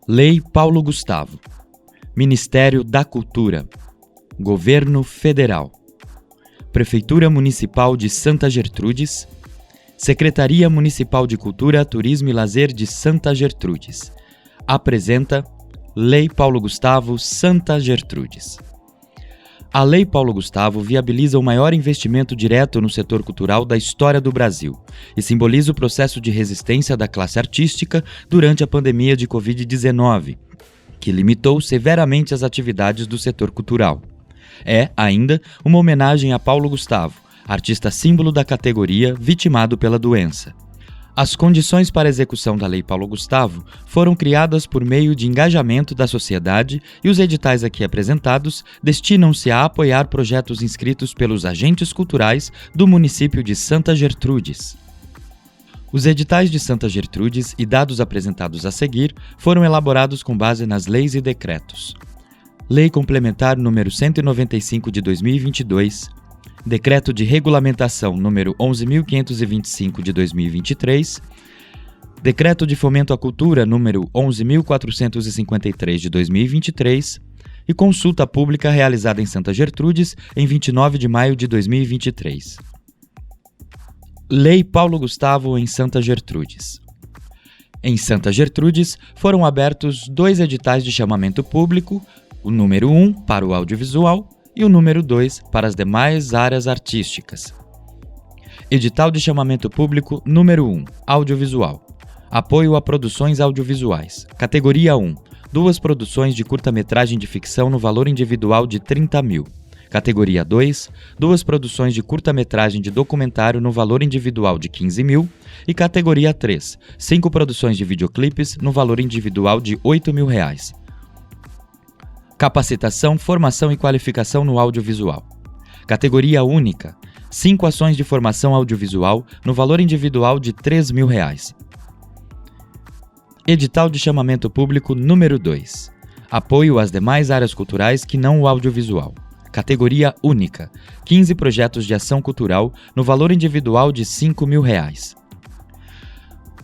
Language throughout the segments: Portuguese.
Lei Paulo Gustavo. Ministério da Cultura. Governo Federal. Prefeitura Municipal de Santa Gertrudes. Secretaria Municipal de Cultura, Turismo e Lazer de Santa Gertrudes. Apresenta Lei Paulo Gustavo Santa Gertrudes. A Lei Paulo Gustavo viabiliza o maior investimento direto no setor cultural da história do Brasil e simboliza o processo de resistência da classe artística durante a pandemia de Covid-19, que limitou severamente as atividades do setor cultural. É, ainda, uma homenagem a Paulo Gustavo, artista símbolo da categoria vitimado pela doença. As condições para a execução da Lei Paulo Gustavo foram criadas por meio de engajamento da sociedade e os editais aqui apresentados destinam-se a apoiar projetos inscritos pelos agentes culturais do município de Santa Gertrudes. Os editais de Santa Gertrudes e dados apresentados a seguir foram elaborados com base nas leis e decretos. Lei Complementar número 195 de 2022, Decreto de Regulamentação número 11.525 de 2023, Decreto de Fomento à Cultura número 11.453 de 2023 e consulta pública realizada em Santa Gertrudes em 29 de maio de 2023. Lei Paulo Gustavo em Santa Gertrudes. Em Santa Gertrudes foram abertos 2 editais de chamamento público, o número 1 para o audiovisual e o número 2 para as demais áreas artísticas. Edital de chamamento público número 1, audiovisual. Apoio a produções audiovisuais. Categoria 1, 2 produções de curta-metragem de ficção no valor individual de 30 mil. Categoria 2, 2 produções de curta-metragem de documentário no valor individual de 15 mil. E categoria 3, 5 produções de videoclipes no valor individual de 8 mil reais. Capacitação, formação e qualificação no audiovisual. Categoria única, 5 ações de formação audiovisual no valor individual de 3 mil reais. Edital de chamamento público número 2. Apoio às demais áreas culturais que não o audiovisual. Categoria única, 15 projetos de ação cultural no valor individual de 5 mil reais.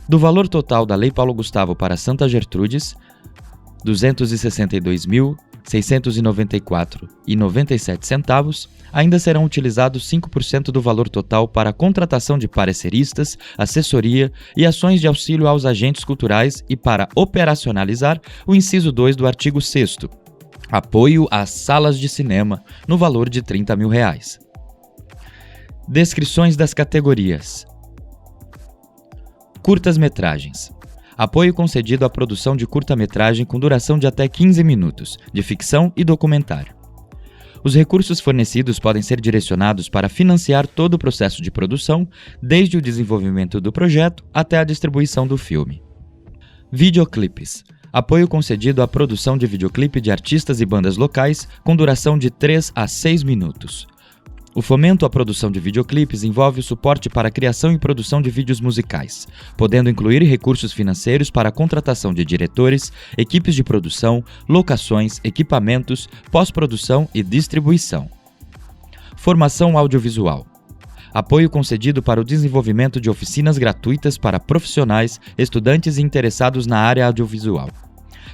Do valor total da Lei Paulo Gustavo para Santa Gertrudes, R$ 262.694,97, ainda serão utilizados 5% do valor total para a contratação de pareceristas, assessoria e ações de auxílio aos agentes culturais e para operacionalizar o inciso 2 do artigo 6º, apoio às salas de cinema, no valor de R$ 30 mil reais. Descrições das categorias. Curtas-metragens. Apoio concedido à produção de curta-metragem com duração de até 15 minutos, de ficção e documentário. Os recursos fornecidos podem ser direcionados para financiar todo o processo de produção, desde o desenvolvimento do projeto até a distribuição do filme. Videoclipes. Apoio concedido à produção de videoclipe de artistas e bandas locais com duração de 3 a 6 minutos. O fomento à produção de videoclipes envolve o suporte para a criação e produção de vídeos musicais, podendo incluir recursos financeiros para a contratação de diretores, equipes de produção, locações, equipamentos, pós-produção e distribuição. Formação audiovisual. Apoio concedido para o desenvolvimento de oficinas gratuitas para profissionais, estudantes e interessados na área audiovisual.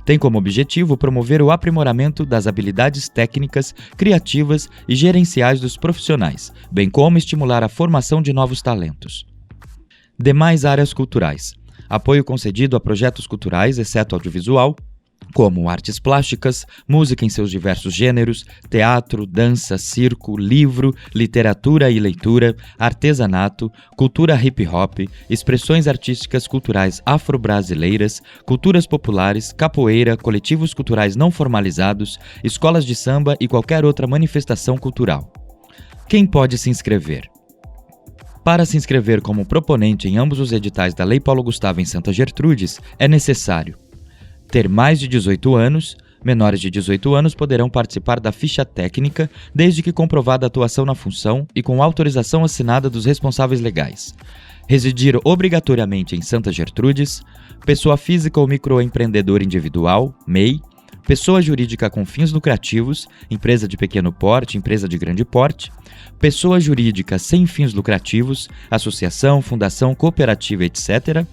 Tem como objetivo promover o aprimoramento das habilidades técnicas, criativas e gerenciais dos profissionais, bem como estimular a formação de novos talentos. Demais áreas culturais. Apoio concedido a projetos culturais, exceto audiovisual, como artes plásticas, música em seus diversos gêneros, teatro, dança, circo, livro, literatura e leitura, artesanato, cultura hip-hop, expressões artísticas culturais afro-brasileiras, culturas populares, capoeira, coletivos culturais não formalizados, escolas de samba e qualquer outra manifestação cultural. Quem pode se inscrever? Para se inscrever como proponente em ambos os editais da Lei Paulo Gustavo em Santa Gertrudes, é necessário ter mais de 18 anos, menores de 18 anos poderão participar da ficha técnica desde que comprovada a atuação na função e com autorização assinada dos responsáveis legais. Residir obrigatoriamente em Santa Gertrudes, pessoa física ou microempreendedor individual, MEI, pessoa jurídica com fins lucrativos, empresa de pequeno porte, empresa de grande porte, pessoa jurídica sem fins lucrativos, associação, fundação, cooperativa, etc.,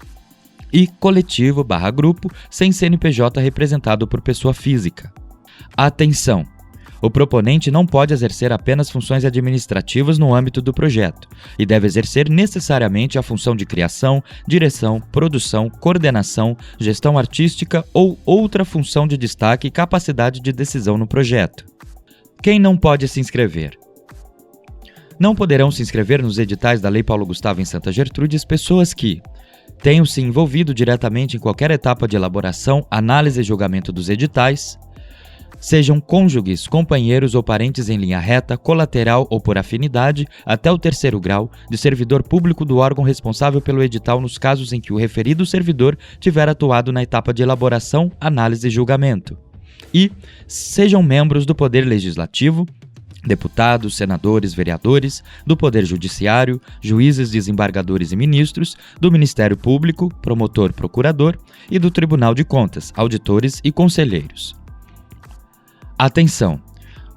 e coletivo/grupo sem CNPJ representado por pessoa física. Atenção! O proponente não pode exercer apenas funções administrativas no âmbito do projeto e deve exercer necessariamente a função de criação, direção, produção, coordenação, gestão artística ou outra função de destaque e capacidade de decisão no projeto. Quem não pode se inscrever? Não poderão se inscrever nos editais da Lei Paulo Gustavo em Santa Gertrudes pessoas que tenham se envolvido diretamente em qualquer etapa de elaboração, análise e julgamento dos editais, sejam cônjuges, companheiros ou parentes em linha reta, colateral ou por afinidade, até o 3º grau, de servidor público do órgão responsável pelo edital nos casos em que o referido servidor tiver atuado na etapa de elaboração, análise e julgamento. E sejam membros do Poder Legislativo, deputados, senadores, vereadores, do Poder Judiciário, juízes, desembargadores e ministros, do Ministério Público, promotor, procurador e do Tribunal de Contas, auditores e conselheiros. Atenção!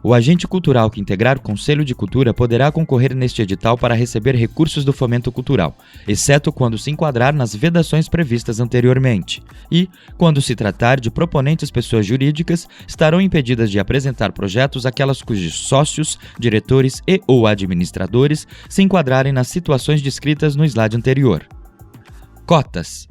O agente cultural que integrar o Conselho de Cultura poderá concorrer neste edital para receber recursos do fomento cultural, exceto quando se enquadrar nas vedações previstas anteriormente. E, quando se tratar de proponentes pessoas jurídicas, estarão impedidas de apresentar projetos aquelas cujos sócios, diretores e/ou administradores se enquadrarem nas situações descritas no slide anterior. Cotas.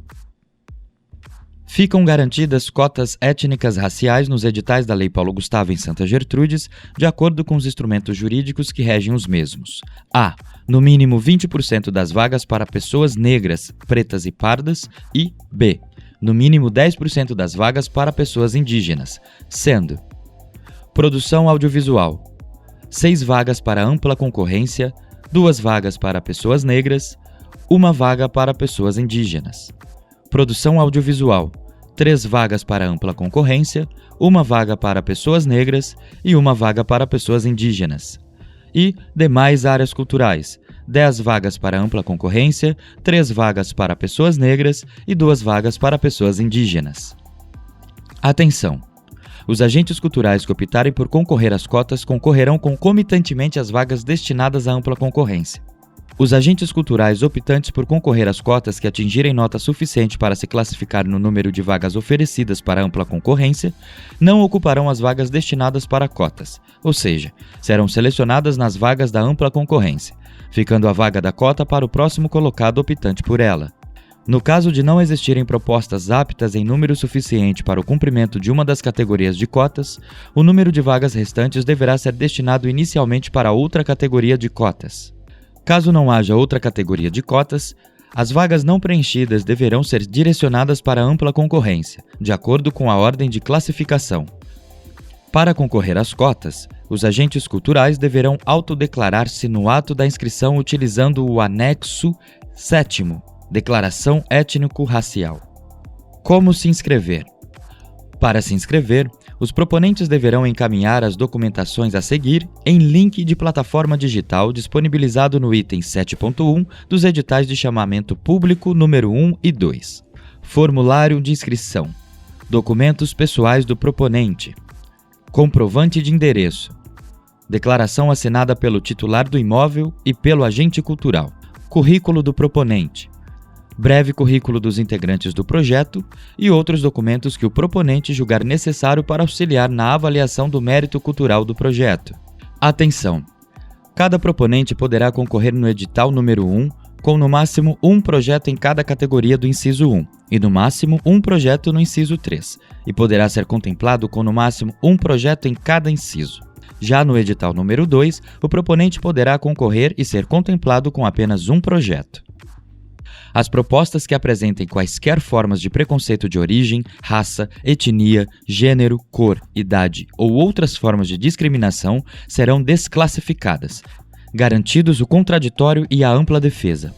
Ficam garantidas cotas étnicas raciais nos editais da Lei Paulo Gustavo em Santa Gertrudes, de acordo com os instrumentos jurídicos que regem os mesmos. A. No mínimo 20% das vagas para pessoas negras, pretas e pardas. E B. No mínimo 10% das vagas para pessoas indígenas, sendo: produção audiovisual, 6 vagas para ampla concorrência, 2 vagas para pessoas negras, 1 vaga para pessoas indígenas. Produção audiovisual, 3 vagas para ampla concorrência, 1 vaga para pessoas negras e 1 vaga para pessoas indígenas. E demais áreas culturais, 10 vagas para ampla concorrência, 3 vagas para pessoas negras e 2 vagas para pessoas indígenas. Atenção! Os agentes culturais que optarem por concorrer às cotas concorrerão concomitantemente às vagas destinadas à ampla concorrência. Os agentes culturais optantes por concorrer às cotas que atingirem nota suficiente para se classificar no número de vagas oferecidas para ampla concorrência não ocuparão as vagas destinadas para cotas, ou seja, serão selecionadas nas vagas da ampla concorrência, ficando a vaga da cota para o próximo colocado optante por ela. No caso de não existirem propostas aptas em número suficiente para o cumprimento de uma das categorias de cotas, o número de vagas restantes deverá ser destinado inicialmente para outra categoria de cotas. Caso não haja outra categoria de cotas, as vagas não preenchidas deverão ser direcionadas para ampla concorrência, de acordo com a ordem de classificação. Para concorrer às cotas, os agentes culturais deverão autodeclarar-se no ato da inscrição utilizando o anexo 7º, Declaração Étnico-Racial. Como se inscrever? Para se inscrever, os proponentes deverão encaminhar as documentações a seguir em link de plataforma digital disponibilizado no item 7.1 dos editais de chamamento público número 1 e 2. Formulário de inscrição. Documentos pessoais do proponente. Comprovante de endereço. Declaração assinada pelo titular do imóvel e pelo agente cultural. Currículo do proponente. Breve currículo dos integrantes do projeto e outros documentos que o proponente julgar necessário para auxiliar na avaliação do mérito cultural do projeto. Atenção! Cada proponente poderá concorrer no edital número 1 com no máximo um projeto em cada categoria do inciso 1 e no máximo um projeto no inciso 3, e poderá ser contemplado com no máximo um projeto em cada inciso. Já no edital número 2, o proponente poderá concorrer e ser contemplado com apenas um projeto. As propostas que apresentem quaisquer formas de preconceito de origem, raça, etnia, gênero, cor, idade ou outras formas de discriminação serão desclassificadas, garantidos o contraditório e a ampla defesa.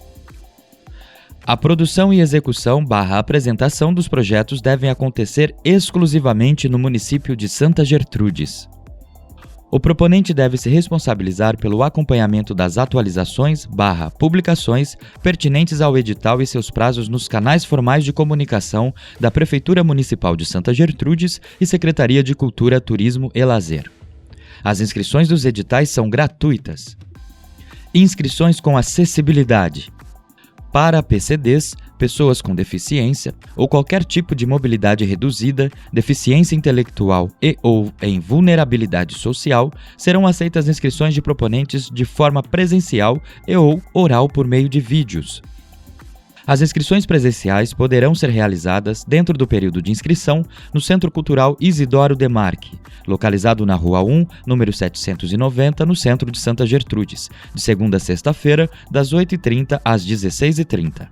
A produção e execução / apresentação dos projetos devem acontecer exclusivamente no município de Santa Gertrudes. O proponente deve se responsabilizar pelo acompanhamento das atualizações / publicações pertinentes ao edital e seus prazos nos canais formais de comunicação da Prefeitura Municipal de Santa Gertrudes e Secretaria de Cultura, Turismo e Lazer. As inscrições dos editais são gratuitas. Inscrições com acessibilidade. Para PCDs, pessoas com deficiência ou qualquer tipo de mobilidade reduzida, deficiência intelectual ou em vulnerabilidade social, serão aceitas inscrições de proponentes de forma presencial ou oral por meio de vídeos. As inscrições presenciais poderão ser realizadas dentro do período de inscrição no Centro Cultural Isidoro Demarque, localizado na Rua 1, número 790, no centro de Santa Gertrudes, de segunda a sexta-feira, das 8h30 às 16h30.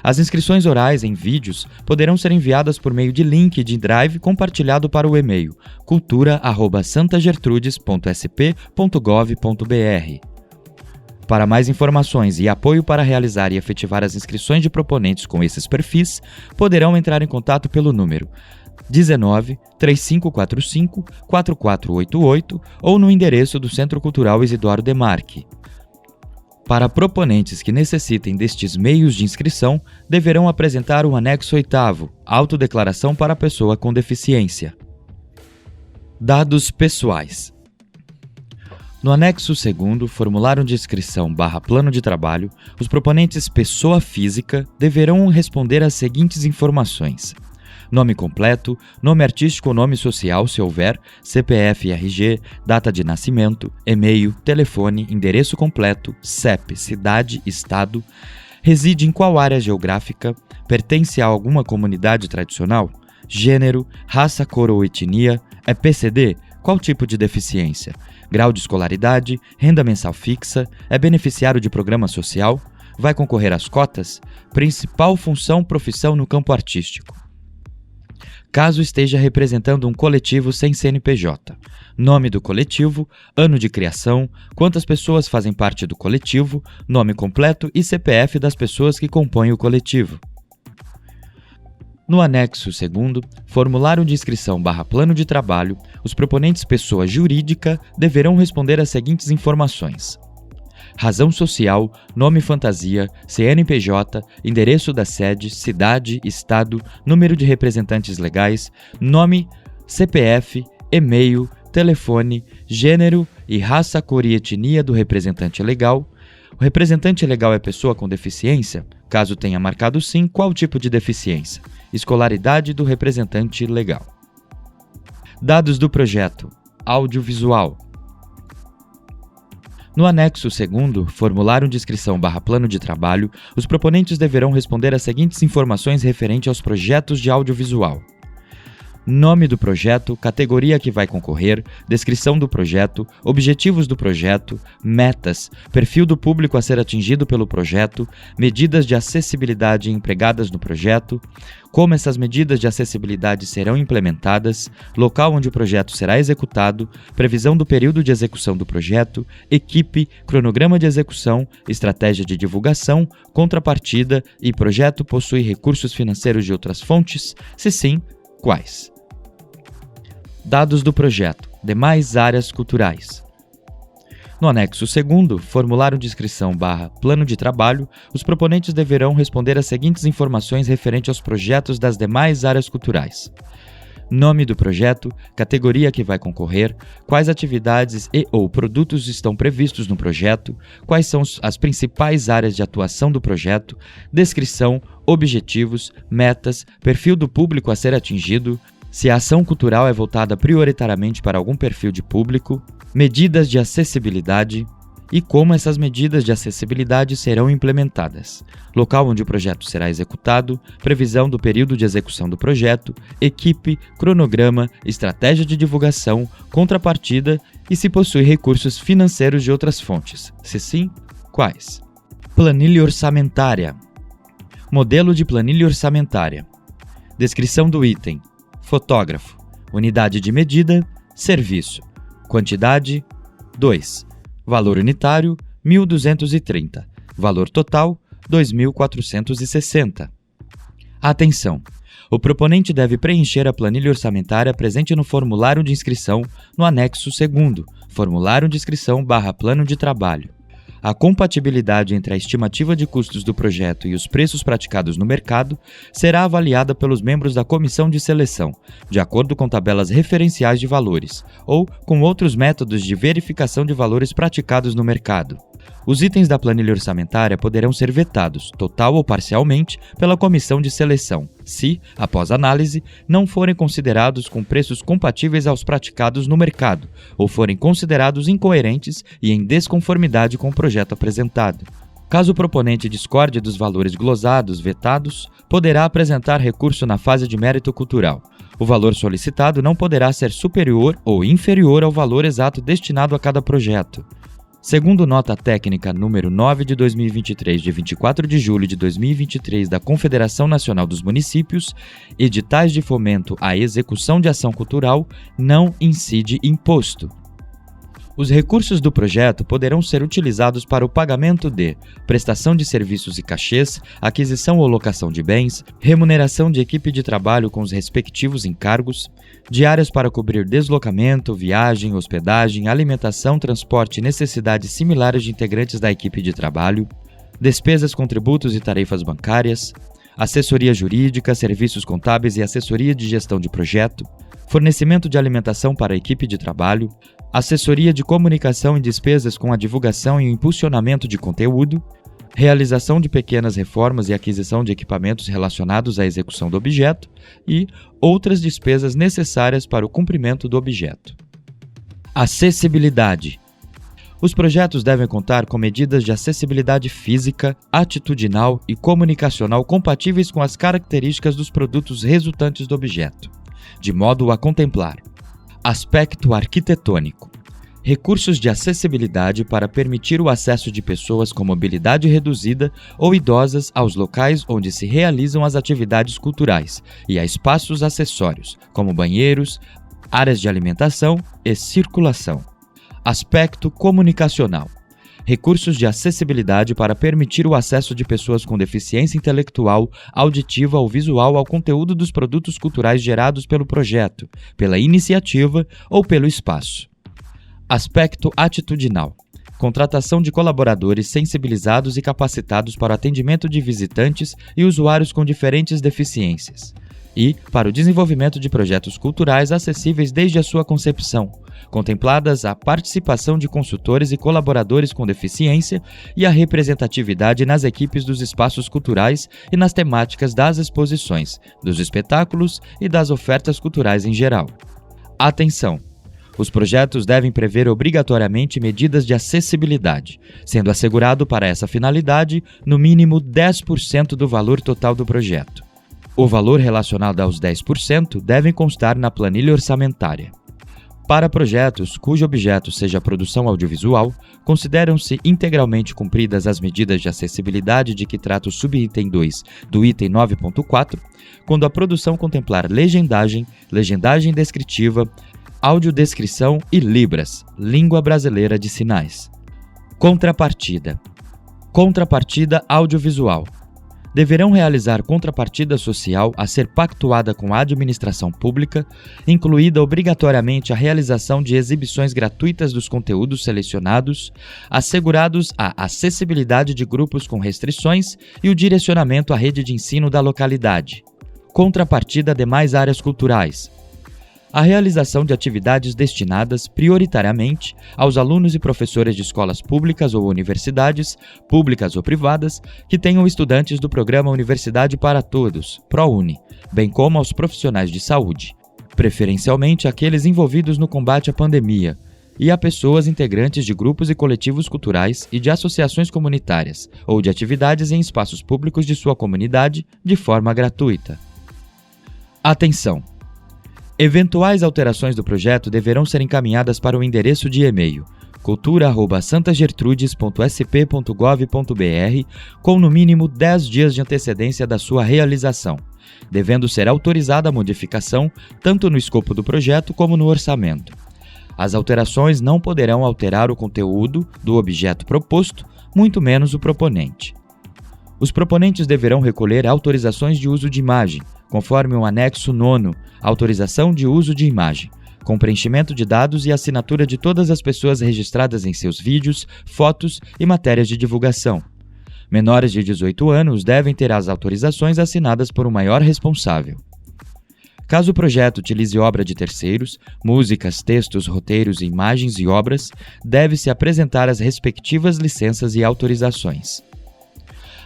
As inscrições orais em vídeos poderão ser enviadas por meio de link de Drive compartilhado para o e-mail cultura@santagertrudes.sp.gov.br. Para mais informações e apoio para realizar e efetivar as inscrições de proponentes com esses perfis, poderão entrar em contato pelo número 19 3545 4488 ou no endereço do Centro Cultural Isidoro Demarque. Para proponentes que necessitem destes meios de inscrição, deverão apresentar o anexo 8º, Autodeclaração para a pessoa com deficiência. Dados pessoais. No anexo 2º, formulário de inscrição / plano de trabalho, os proponentes pessoa física deverão responder às seguintes informações: nome completo, nome artístico ou nome social, se houver, CPF e RG, data de nascimento, e-mail, telefone, endereço completo, CEP, cidade, estado, reside em qual área geográfica, pertence a alguma comunidade tradicional, gênero, raça, cor ou etnia, é PCD, qual tipo de deficiência, grau de escolaridade, renda mensal fixa, é beneficiário de programa social, vai concorrer às cotas, principal função profissão no campo artístico. Caso esteja representando um coletivo sem CNPJ, nome do coletivo, ano de criação, quantas pessoas fazem parte do coletivo, nome completo e CPF das pessoas que compõem o coletivo. No anexo 2º, formulário de inscrição / plano de trabalho, os proponentes pessoa jurídica deverão responder às seguintes informações: razão social, nome fantasia, CNPJ, endereço da sede, cidade, estado, número de representantes legais, nome, CPF, e-mail, telefone, gênero e raça, cor e etnia do representante legal. O representante legal é pessoa com deficiência? Caso tenha marcado sim, qual tipo de deficiência? Escolaridade do representante legal. Dados do projeto. Audiovisual. No anexo 2º, formulário de inscrição / plano de trabalho, os proponentes deverão responder às seguintes informações referentes aos projetos de audiovisual: nome do projeto, categoria que vai concorrer, descrição do projeto, objetivos do projeto, metas, perfil do público a ser atingido pelo projeto, medidas de acessibilidade empregadas no projeto, como essas medidas de acessibilidade serão implementadas, local onde o projeto será executado, previsão do período de execução do projeto, equipe, cronograma de execução, estratégia de divulgação, contrapartida e projeto possui recursos financeiros de outras fontes? Se sim, quais? Dados do projeto. Demais áreas culturais. No anexo 2º, formulário de inscrição / plano de trabalho, os proponentes deverão responder às seguintes informações referentes aos projetos das demais áreas culturais: nome do projeto, categoria que vai concorrer, quais atividades ou produtos estão previstos no projeto, quais são as principais áreas de atuação do projeto, descrição, objetivos, metas, perfil do público a ser atingido, se a ação cultural é voltada prioritariamente para algum perfil de público, medidas de acessibilidade e como essas medidas de acessibilidade serão implementadas, local onde o projeto será executado, previsão do período de execução do projeto, equipe, cronograma, estratégia de divulgação, contrapartida e se possui recursos financeiros de outras fontes. Se sim, quais? Planilha orçamentária. Modelo de planilha orçamentária. Descrição do item: fotógrafo. Unidade de medida: serviço. Quantidade: 2. Valor unitário: 1.230. Valor total: 2.460. Atenção! O proponente deve preencher a planilha orçamentária presente no formulário de inscrição no anexo 2º, formulário de inscrição / plano de trabalho. A compatibilidade entre a estimativa de custos do projeto e os preços praticados no mercado será avaliada pelos membros da comissão de seleção, de acordo com tabelas referenciais de valores, ou com outros métodos de verificação de valores praticados no mercado. Os itens da planilha orçamentária poderão ser vetados, total ou parcialmente, pela comissão de seleção, se, após análise, não forem considerados com preços compatíveis aos praticados no mercado, ou forem considerados incoerentes e em desconformidade com o projeto apresentado. Caso o proponente discorde dos valores glosados, vetados, poderá apresentar recurso na fase de mérito cultural. O valor solicitado não poderá ser superior ou inferior ao valor exato destinado a cada projeto. Segundo nota técnica número 9 de 2023, de 24 de julho de 2023 da Confederação Nacional dos Municípios, editais de fomento à execução de ação cultural não incide imposto. Os recursos do projeto poderão ser utilizados para o pagamento de prestação de serviços e cachês, aquisição ou locação de bens, remuneração de equipe de trabalho com os respectivos encargos, diárias para cobrir deslocamento, viagem, hospedagem, alimentação, transporte e necessidades similares de integrantes da equipe de trabalho, despesas com tributos e tarefas bancárias, assessoria jurídica, serviços contábeis e assessoria de gestão de projeto, fornecimento de alimentação para a equipe de trabalho, assessoria de comunicação e despesas com a divulgação e o impulsionamento de conteúdo, realização de pequenas reformas e aquisição de equipamentos relacionados à execução do objeto e outras despesas necessárias para o cumprimento do objeto. Acessibilidade. Os projetos devem contar com medidas de acessibilidade física, atitudinal e comunicacional compatíveis com as características dos produtos resultantes do objeto, de modo a contemplar: aspecto arquitetônico, recursos de acessibilidade para permitir o acesso de pessoas com mobilidade reduzida ou idosas aos locais onde se realizam as atividades culturais e a espaços acessórios, como banheiros, áreas de alimentação e circulação. Aspecto comunicacional, recursos de acessibilidade para permitir o acesso de pessoas com deficiência intelectual, auditiva ou visual ao conteúdo dos produtos culturais gerados pelo projeto, pela iniciativa ou pelo espaço. Aspecto atitudinal, contratação de colaboradores sensibilizados e capacitados para o atendimento de visitantes e usuários com diferentes deficiências, e para o desenvolvimento de projetos culturais acessíveis desde a sua concepção, contempladas a participação de consultores e colaboradores com deficiência e a representatividade nas equipes dos espaços culturais e nas temáticas das exposições, dos espetáculos e das ofertas culturais em geral. Atenção! Os projetos devem prever obrigatoriamente medidas de acessibilidade, sendo assegurado para essa finalidade, no mínimo 10% do valor total do projeto. O valor relacionado aos 10% deve constar na planilha orçamentária. Para projetos cujo objeto seja a produção audiovisual, consideram-se integralmente cumpridas as medidas de acessibilidade de que trata o subitem 2 do item 9.4, quando a produção contemplar legendagem, legendagem descritiva, audiodescrição e Libras, língua brasileira de sinais. Contrapartida. Contrapartida audiovisual. Deverão realizar contrapartida social a ser pactuada com a administração pública, incluída obrigatoriamente a realização de exibições gratuitas dos conteúdos selecionados, assegurados a acessibilidade de grupos com restrições e o direcionamento à rede de ensino da localidade. Contrapartida a demais áreas culturais. A realização de atividades destinadas prioritariamente aos alunos e professores de escolas públicas ou universidades, públicas ou privadas, que tenham estudantes do programa Universidade para Todos, ProUni, bem como aos profissionais de saúde, preferencialmente aqueles envolvidos no combate à pandemia, e a pessoas integrantes de grupos e coletivos culturais e de associações comunitárias, ou de atividades em espaços públicos de sua comunidade, de forma gratuita. Atenção! Eventuais alterações do projeto deverão ser encaminhadas para o endereço de e-mail cultura@santagertrudes.sp.gov.br com no mínimo 10 dias de antecedência da sua realização, devendo ser autorizada a modificação tanto no escopo do projeto como no orçamento. As alterações não poderão alterar o conteúdo do objeto proposto, muito menos o proponente. Os proponentes deverão recolher autorizações de uso de imagem, conforme o anexo 9º, autorização de uso de imagem, com preenchimento de dados e assinatura de todas as pessoas registradas em seus vídeos, fotos e matérias de divulgação. Menores de 18 anos devem ter as autorizações assinadas por um maior responsável. Caso o projeto utilize obra de terceiros, músicas, textos, roteiros, imagens e obras, deve-se apresentar as respectivas licenças e autorizações.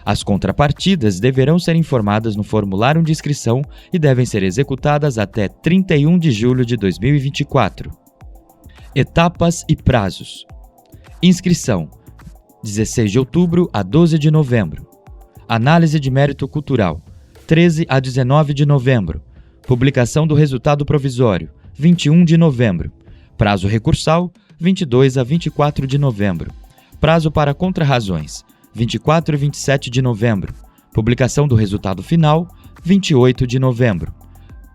As contrapartidas deverão ser informadas no formulário de inscrição e devem ser executadas até 31 de julho de 2024. Etapas e prazos. Inscrição: 16 de outubro a 12 de novembro. Análise de mérito cultural: 13 a 19 de novembro. Publicação do resultado provisório: 21 de novembro. Prazo recursal: 22 a 24 de novembro. Prazo para contrarrazões: 24 e 27 de novembro. Publicação do resultado final: 28 de novembro.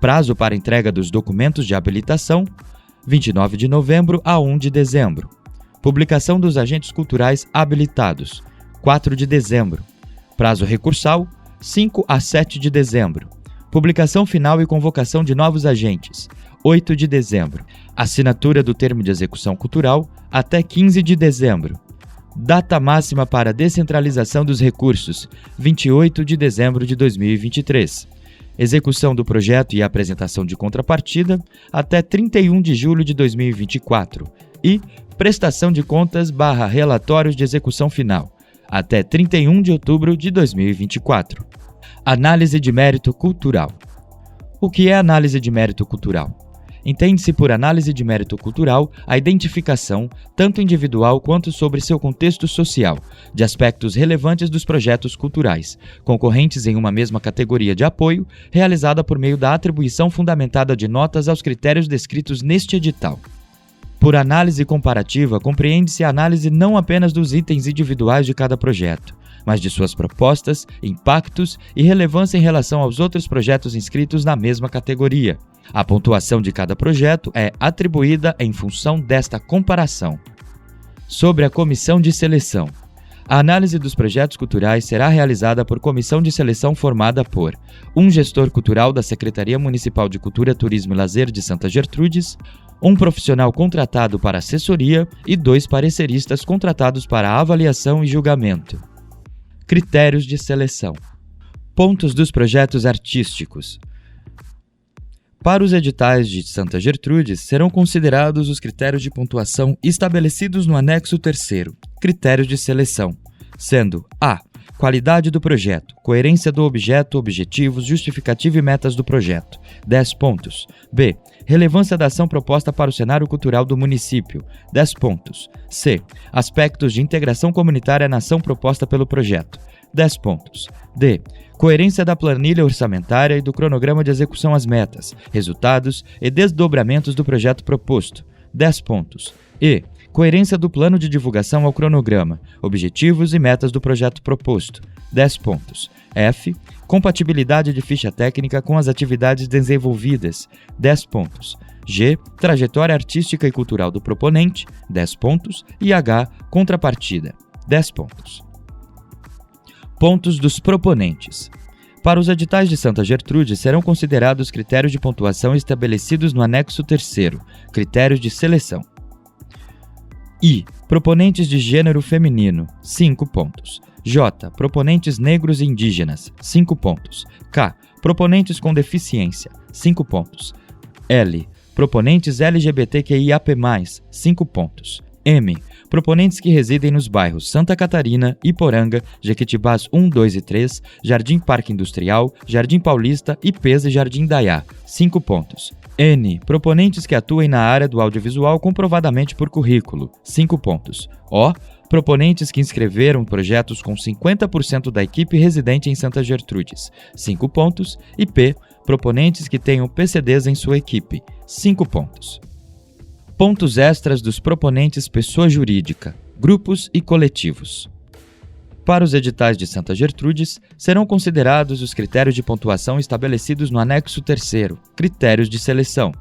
Prazo para entrega dos documentos de habilitação: 29 de novembro a 1 de dezembro. Publicação dos agentes culturais habilitados: 4 de dezembro. Prazo recursal: 5 a 7 de dezembro. Publicação final e convocação de novos agentes: 8 de dezembro. Assinatura do termo de execução cultural: até 15 de dezembro. Data máxima para descentralização dos recursos: 28 de dezembro de 2023. Execução do projeto e apresentação de contrapartida: até 31 de julho de 2024. E prestação de contas/relatórios de execução final: até 31 de outubro de 2024. Análise de mérito cultural. O que é análise de mérito cultural? Entende-se por análise de mérito cultural a identificação, tanto individual quanto sobre seu contexto social, de aspectos relevantes dos projetos culturais, concorrentes em uma mesma categoria de apoio, realizada por meio da atribuição fundamentada de notas aos critérios descritos neste edital. Por análise comparativa, compreende-se a análise não apenas dos itens individuais de cada projeto, mas de suas propostas, impactos e relevância em relação aos outros projetos inscritos na mesma categoria. A pontuação de cada projeto é atribuída em função desta comparação. Sobre a comissão de seleção. A análise dos projetos culturais será realizada por comissão de seleção formada por um gestor cultural da Secretaria Municipal de Cultura, Turismo e Lazer de Santa Gertrudes, um profissional contratado para assessoria e 2 pareceristas contratados para avaliação e julgamento. Critérios de seleção. Pontos dos projetos artísticos. Para os editais de Santa Gertrudes, serão considerados os critérios de pontuação estabelecidos no anexo 3º, critérios de seleção, sendo a. Qualidade do projeto, coerência do objeto, objetivos, justificativa e metas do projeto, 10 pontos. B. Relevância da ação proposta para o cenário cultural do município, 10 pontos. C. Aspectos de integração comunitária na ação proposta pelo projeto, 10 pontos. D. Coerência da planilha orçamentária e do cronograma de execução às metas, resultados e desdobramentos do projeto proposto, 10 pontos. E. Coerência do plano de divulgação ao cronograma, objetivos e metas do projeto proposto, 10 pontos. F. Compatibilidade de ficha técnica com as atividades desenvolvidas, 10 pontos. G. Trajetória artística e cultural do proponente, 10 pontos. E H. Contrapartida, 10 pontos. Pontos dos proponentes. Para os editais de Santa Gertrudes serão considerados critérios de pontuação estabelecidos no anexo 3º, critérios de seleção. I. Proponentes de gênero feminino, 5 pontos. J. Proponentes negros e indígenas, 5 pontos. K. Proponentes com deficiência, 5 pontos. L. Proponentes LGBTQIAP+, 5 pontos. M. Proponentes que residem nos bairros Santa Catarina, Iporanga, Jequitibás 1, 2 e 3, Jardim Parque Industrial, Jardim Paulista, Ipês e Jardim Daiá, 5 pontos. N. Proponentes que atuem na área do audiovisual comprovadamente por currículo, 5 pontos. O. Proponentes que inscreveram projetos com 50% da equipe residente em Santa Gertrudes, 5 pontos. E P. Proponentes que tenham PCDs em sua equipe, 5 pontos. Pontos extras dos proponentes pessoa jurídica, grupos e coletivos. Para os editais de Santa Gertrudes, serão considerados os critérios de pontuação estabelecidos no anexo 3º, critérios de seleção,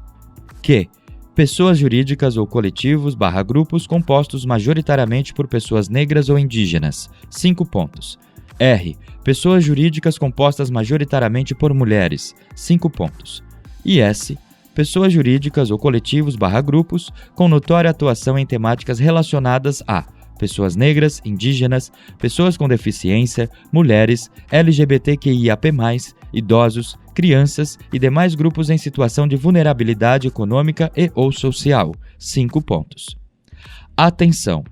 que pessoas jurídicas ou coletivos/grupos compostos majoritariamente por pessoas negras ou indígenas, 5 pontos. R. Pessoas jurídicas compostas majoritariamente por mulheres, 5 pontos. E S. Pessoas jurídicas ou coletivos/grupos com notória atuação em temáticas relacionadas a pessoas negras, indígenas, pessoas com deficiência, mulheres, LGBTQIAP+, idosos, crianças e demais grupos em situação de vulnerabilidade econômica e ou social. 5 pontos. Atenção!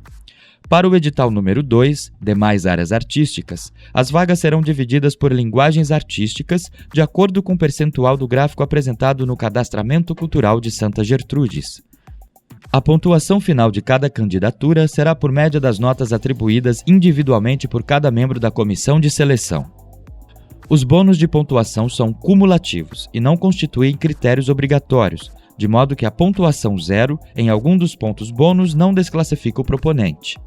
Para o edital número 2, demais áreas artísticas, as vagas serão divididas por linguagens artísticas de acordo com o percentual do gráfico apresentado no Cadastramento Cultural de Santa Gertrudes. A pontuação final de cada candidatura será por média das notas atribuídas individualmente por cada membro da comissão de seleção. Os bônus de pontuação são cumulativos e não constituem critérios obrigatórios, de modo que a pontuação 0 em algum dos pontos bônus não desclassifica o proponente.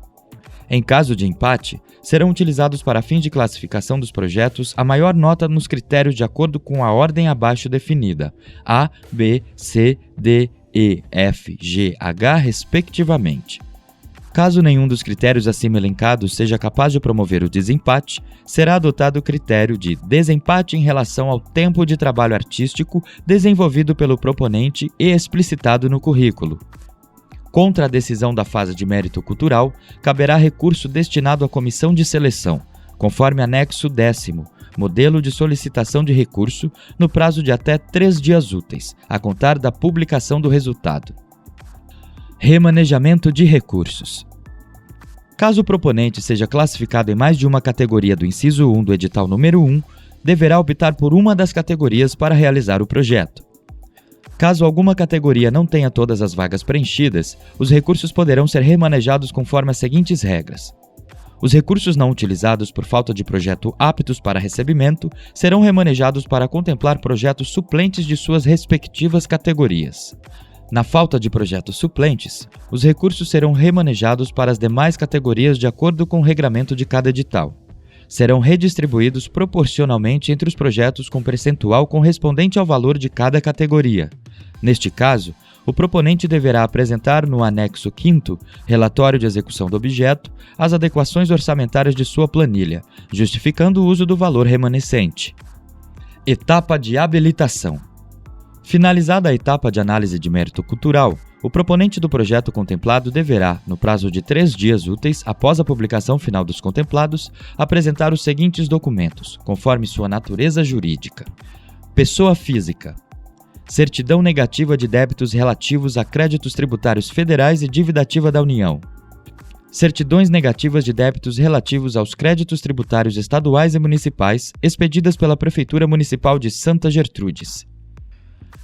Em caso de empate, serão utilizados para fins de classificação dos projetos a maior nota nos critérios de acordo com a ordem abaixo definida, A, B, C, D, E, F, G, H, respectivamente. Caso nenhum dos critérios acima elencados seja capaz de promover o desempate, será adotado o critério de desempate em relação ao tempo de trabalho artístico desenvolvido pelo proponente e explicitado no currículo. Contra a decisão da fase de mérito cultural, caberá recurso destinado à comissão de seleção, conforme anexo 10º, modelo de solicitação de recurso, no prazo de até 3 dias úteis, a contar da publicação do resultado. Remanejamento de recursos. Caso o proponente seja classificado em mais de uma categoria do inciso 1 do edital número 1, deverá optar por uma das categorias para realizar o projeto. Caso alguma categoria não tenha todas as vagas preenchidas, os recursos poderão ser remanejados conforme as seguintes regras. Os recursos não utilizados por falta de projeto aptos para recebimento serão remanejados para contemplar projetos suplentes de suas respectivas categorias. Na falta de projetos suplentes, os recursos serão remanejados para as demais categorias de acordo com o regramento de cada edital. Serão redistribuídos proporcionalmente entre os projetos com percentual correspondente ao valor de cada categoria. Neste caso, o proponente deverá apresentar no anexo 5º, relatório de execução do objeto, as adequações orçamentárias de sua planilha, justificando o uso do valor remanescente. Etapa de habilitação. Finalizada a etapa de análise de mérito cultural, o proponente do projeto contemplado deverá, no prazo de 3 dias úteis após a publicação final dos contemplados, apresentar os seguintes documentos, conforme sua natureza jurídica. Pessoa física. Certidão negativa de débitos relativos a créditos tributários federais e dívida ativa da União. Certidões negativas de débitos relativos aos créditos tributários estaduais e municipais expedidas pela Prefeitura Municipal de Santa Gertrudes.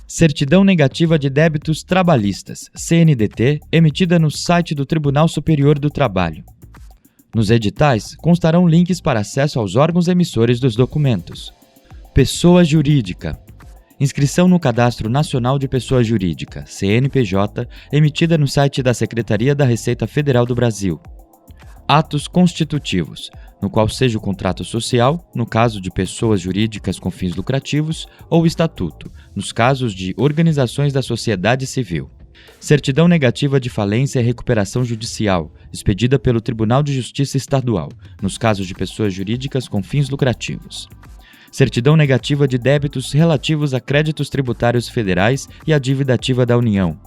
Certidão negativa de débitos trabalhistas, CNDT, emitida no site do Tribunal Superior do Trabalho. Nos editais, constarão links para acesso aos órgãos emissores dos documentos. Pessoa jurídica. Inscrição no Cadastro Nacional de Pessoa Jurídica, CNPJ, emitida no site da Secretaria da Receita Federal do Brasil. Atos constitutivos, no qual seja o contrato social, no caso de pessoas jurídicas com fins lucrativos, ou estatuto, nos casos de organizações da sociedade civil. Certidão negativa de falência e recuperação judicial, expedida pelo Tribunal de Justiça Estadual, nos casos de pessoas jurídicas com fins lucrativos. Certidão negativa de débitos relativos a créditos tributários federais e a dívida ativa da União.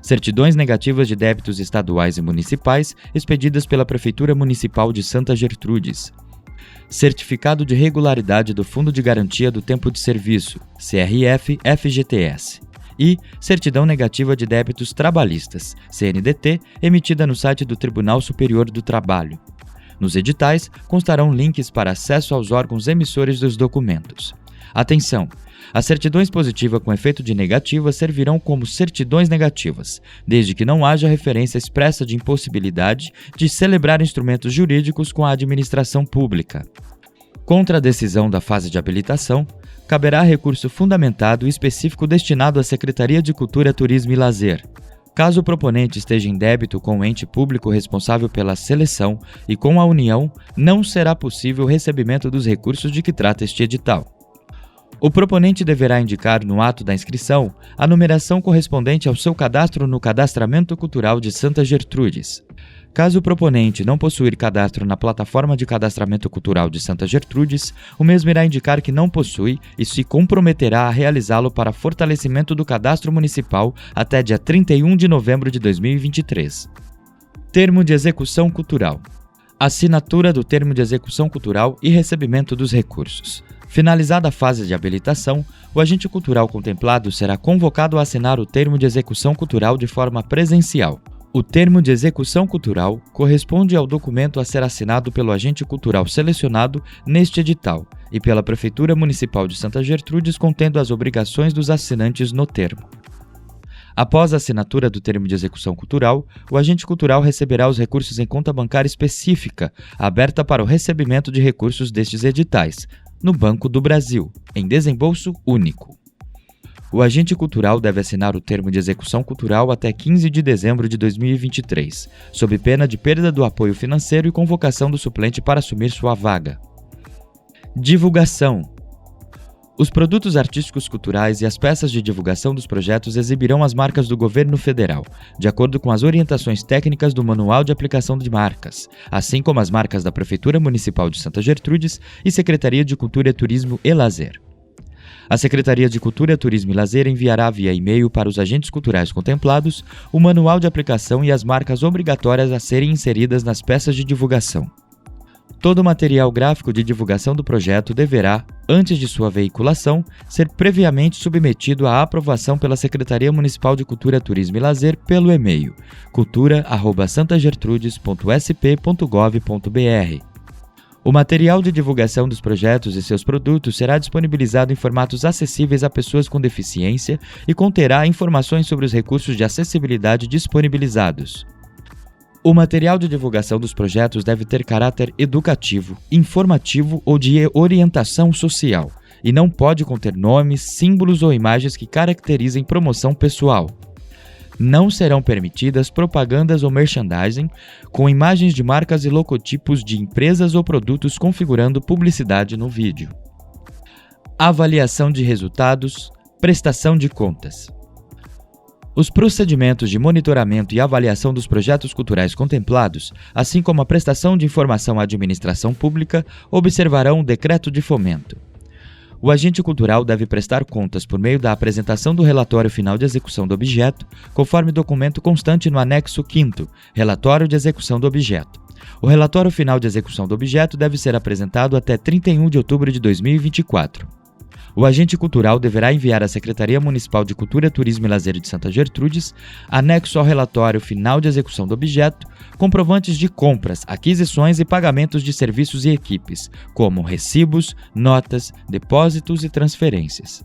Certidões negativas de débitos estaduais e municipais expedidas pela Prefeitura Municipal de Santa Gertrudes. Certificado de regularidade do Fundo de Garantia do Tempo de Serviço, CRF-FGTS. E certidão negativa de débitos trabalhistas, CNDT, emitida no site do Tribunal Superior do Trabalho. Nos editais, constarão links para acesso aos órgãos emissores dos documentos. Atenção! As certidões positivas com efeito de negativa servirão como certidões negativas, desde que não haja referência expressa de impossibilidade de celebrar instrumentos jurídicos com a administração pública. Contra a decisão da fase de habilitação, caberá recurso fundamentado e específico destinado à Secretaria de Cultura, Turismo e Lazer. Caso o proponente esteja em débito com o ente público responsável pela seleção e com a União, não será possível o recebimento dos recursos de que trata este edital. O proponente deverá indicar no ato da inscrição a numeração correspondente ao seu cadastro no Cadastramento Cultural de Santa Gertrudes. Caso o proponente não possuir cadastro na Plataforma de Cadastramento Cultural de Santa Gertrudes, o mesmo irá indicar que não possui e se comprometerá a realizá-lo para fortalecimento do cadastro municipal até dia 31 de novembro de 2023. Termo de execução cultural. Assinatura do termo de execução cultural e recebimento dos recursos. Finalizada a fase de habilitação, o agente cultural contemplado será convocado a assinar o termo de execução cultural de forma presencial. O termo de execução cultural corresponde ao documento a ser assinado pelo agente cultural selecionado neste edital e pela Prefeitura Municipal de Santa Gertrudes, contendo as obrigações dos assinantes no termo. Após a assinatura do termo de execução cultural, o agente cultural receberá os recursos em conta bancária específica, aberta para o recebimento de recursos destes editais, no Banco do Brasil, em desembolso único. O agente cultural deve assinar o termo de execução cultural até 15 de dezembro de 2023, sob pena de perda do apoio financeiro e convocação do suplente para assumir sua vaga. Divulgação. Os produtos artísticos culturais e as peças de divulgação dos projetos exibirão as marcas do Governo Federal, de acordo com as orientações técnicas do Manual de Aplicação de Marcas, assim como as marcas da Prefeitura Municipal de Santa Gertrudes e Secretaria de Cultura, Turismo e Lazer. A Secretaria de Cultura, Turismo e Lazer enviará via e-mail para os agentes culturais contemplados o manual de aplicação e as marcas obrigatórias a serem inseridas nas peças de divulgação. Todo o material gráfico de divulgação do projeto deverá, antes de sua veiculação, ser previamente submetido à aprovação pela Secretaria Municipal de Cultura, Turismo e Lazer pelo e-mail cultura@santagertrudes.sp.gov.br. O material de divulgação dos projetos e seus produtos será disponibilizado em formatos acessíveis a pessoas com deficiência e conterá informações sobre os recursos de acessibilidade disponibilizados. O material de divulgação dos projetos deve ter caráter educativo, informativo ou de orientação social, e não pode conter nomes, símbolos ou imagens que caracterizem promoção pessoal. Não serão permitidas propagandas ou merchandising com imagens de marcas e logotipos de empresas ou produtos configurando publicidade no vídeo. Avaliação de resultados, prestação de contas. Os procedimentos de monitoramento e avaliação dos projetos culturais contemplados, assim como a prestação de informação à administração pública, observarão o decreto de fomento. O agente cultural deve prestar contas por meio da apresentação do relatório final de execução do objeto, conforme documento constante no anexo 5º, relatório de execução do objeto. O relatório final de execução do objeto deve ser apresentado até 31 de outubro de 2024. O agente cultural deverá enviar à Secretaria Municipal de Cultura, Turismo e Lazer de Santa Gertrudes, anexo ao relatório final de execução do objeto, comprovantes de compras, aquisições e pagamentos de serviços e equipes, como recibos, notas, depósitos e transferências.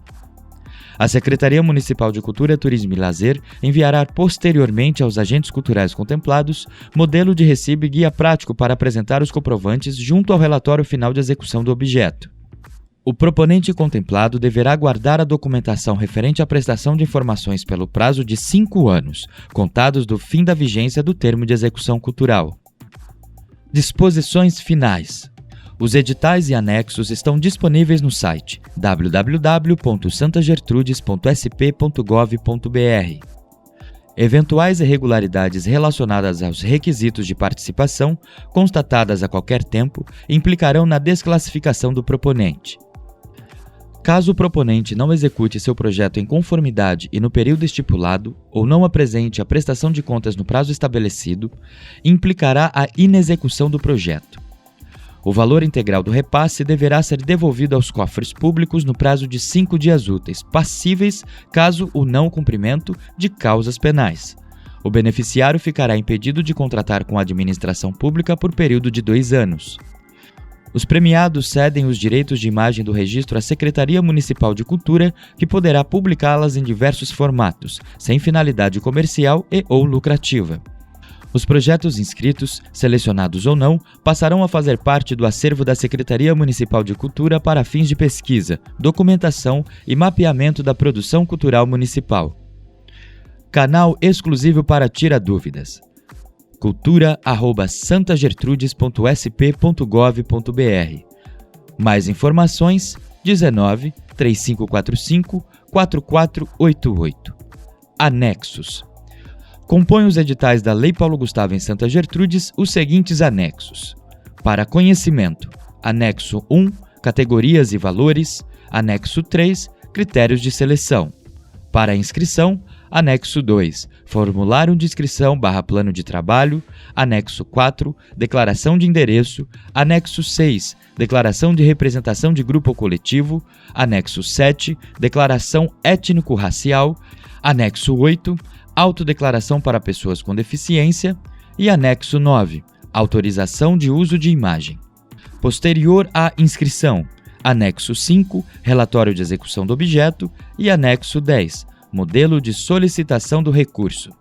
A Secretaria Municipal de Cultura, Turismo e Lazer enviará posteriormente aos agentes culturais contemplados modelo de recibo e guia prático para apresentar os comprovantes junto ao relatório final de execução do objeto. O proponente contemplado deverá guardar a documentação referente à prestação de informações pelo prazo de 5 anos, contados do fim da vigência do termo de execução cultural. Disposições finais. Os editais e anexos estão disponíveis no site www.santagertrudes.sp.gov.br. Eventuais irregularidades relacionadas aos requisitos de participação, constatadas a qualquer tempo, implicarão na desclassificação do proponente. Caso o proponente não execute seu projeto em conformidade e no período estipulado, ou não apresente a prestação de contas no prazo estabelecido, implicará a inexecução do projeto. O valor integral do repasse deverá ser devolvido aos cofres públicos no prazo de 5 dias úteis, passíveis caso o não cumprimento de causas penais. O beneficiário ficará impedido de contratar com a administração pública por período de 2 anos. Os premiados cedem os direitos de imagem do registro à Secretaria Municipal de Cultura, que poderá publicá-las em diversos formatos, sem finalidade comercial e ou lucrativa. Os projetos inscritos, selecionados ou não, passarão a fazer parte do acervo da Secretaria Municipal de Cultura para fins de pesquisa, documentação e mapeamento da produção cultural municipal. Canal exclusivo para Tira Dúvidas. cultura@santagertrudes.sp.gov.br. Mais informações 19 3545 4488. Anexos. Compõem os editais da Lei Paulo Gustavo em Santa Gertrudes os seguintes anexos. Para conhecimento, anexo 1, categorias e valores, anexo 3, critérios de seleção. Para inscrição, Anexo 2, formulário de inscrição/plano de trabalho. Anexo 4, declaração de endereço. Anexo 6, declaração de representação de grupo ou coletivo. Anexo 7, declaração étnico-racial. Anexo 8, autodeclaração para pessoas com deficiência. E anexo 9, autorização de uso de imagem. Posterior à inscrição, anexo 5, relatório de execução do objeto. E anexo 10, modelo de solicitação do recurso.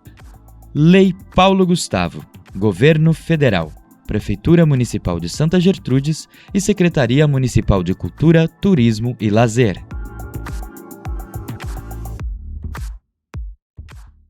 Lei Paulo Gustavo, Governo Federal, Prefeitura Municipal de Santa Gertrudes e Secretaria Municipal de Cultura, Turismo e Lazer.